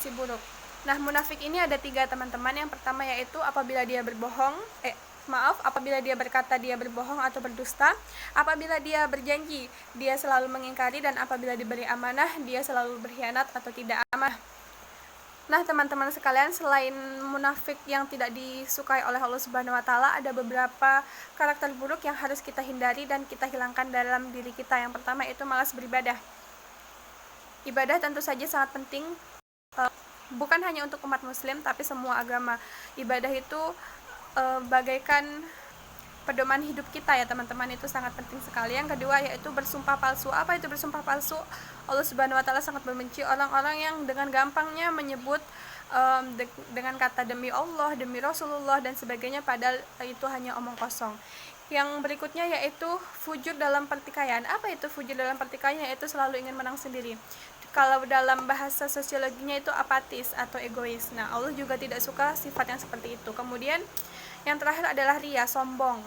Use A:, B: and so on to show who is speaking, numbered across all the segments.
A: sisi buruk. Nah, munafik ini ada 3 teman-teman. Yang pertama yaitu apabila dia apabila dia berkata dia berbohong atau berdusta, apabila dia berjanji dia selalu mengingkari, dan apabila diberi amanah dia selalu berkhianat atau tidak amanah. Nah, teman-teman sekalian, selain munafik yang tidak disukai oleh Allah Subhanahu wa taala, ada beberapa karakter buruk yang harus kita hindari dan kita hilangkan dalam diri kita. Yang pertama itu malas beribadah. Ibadah tentu saja sangat penting, bukan hanya untuk umat muslim tapi semua agama. Ibadah itu bagaikan pedoman hidup kita ya teman-teman, itu sangat penting sekali. Yang kedua yaitu bersumpah palsu. Apa itu bersumpah palsu? Allah Subhanahu wa taala sangat membenci orang-orang yang dengan gampangnya menyebut dengan kata demi Allah, demi Rasulullah dan sebagainya, padahal itu hanya omong kosong. Yang berikutnya yaitu fujur dalam pertikaian. Apa itu fujur dalam pertikaian? Yaitu selalu ingin menang sendiri. Kalau dalam bahasa sosiologinya itu apatis atau egois. Nah, Allah juga tidak suka sifat yang seperti itu. Kemudian yang terakhir adalah ria, sombong.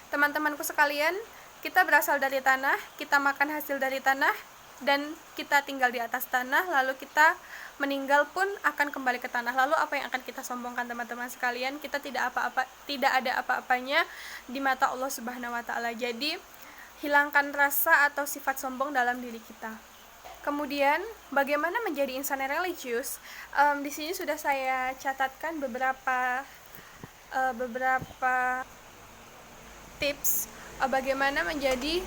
A: Teman-temanku sekalian, kita berasal dari tanah, kita makan hasil dari tanah, dan kita tinggal di atas tanah, lalu kita meninggal pun akan kembali ke tanah. Lalu apa yang akan kita sombongkan teman-teman sekalian? Kita tidak ada apa-apanya di mata Allah Subhanahu wa taala. Jadi hilangkan rasa atau sifat sombong dalam diri kita. Kemudian bagaimana menjadi insan yang religius? Di sini sudah saya catatkan beberapa tips bagaimana menjadi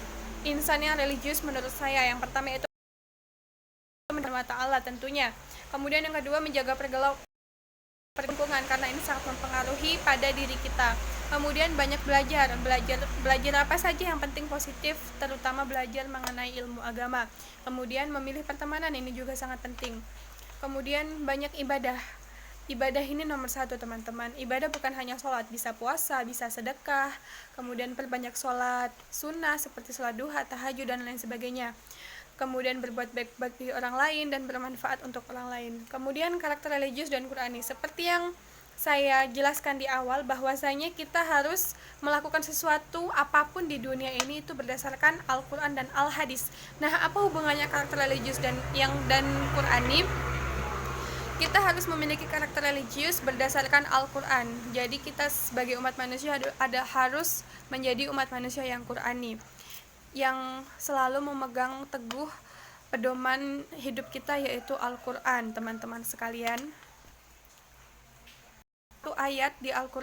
A: insan yang religius menurut saya. Yang pertama itu menerima ta'ala tentunya. Kemudian yang kedua menjaga lingkungan, karena ini sangat mempengaruhi pada diri kita. Kemudian banyak belajar apa saja yang penting positif, terutama belajar mengenai ilmu agama. Kemudian memilih pertemanan, ini juga sangat penting. Kemudian banyak ibadah ini nomor 1 teman-teman. Ibadah bukan hanya sholat, bisa puasa, bisa sedekah, kemudian perbanyak sholat sunnah seperti sholat duha, tahajud dan lain sebagainya. Kemudian berbuat baik bagi orang lain dan bermanfaat untuk orang lain. Kemudian karakter religius dan Qurani, seperti yang saya jelaskan di awal, bahwasanya kita harus melakukan sesuatu apapun di dunia ini itu berdasarkan Al-Quran dan Al-Hadis. Nah, apa hubungannya karakter religius dan Qurani? Kita harus memiliki karakter religius berdasarkan Al-Quran. Jadi kita sebagai umat manusia harus menjadi umat manusia yang Qurani, yang selalu memegang teguh pedoman hidup kita, yaitu Al-Quran, teman-teman sekalian. Itu ayat di Al-Quran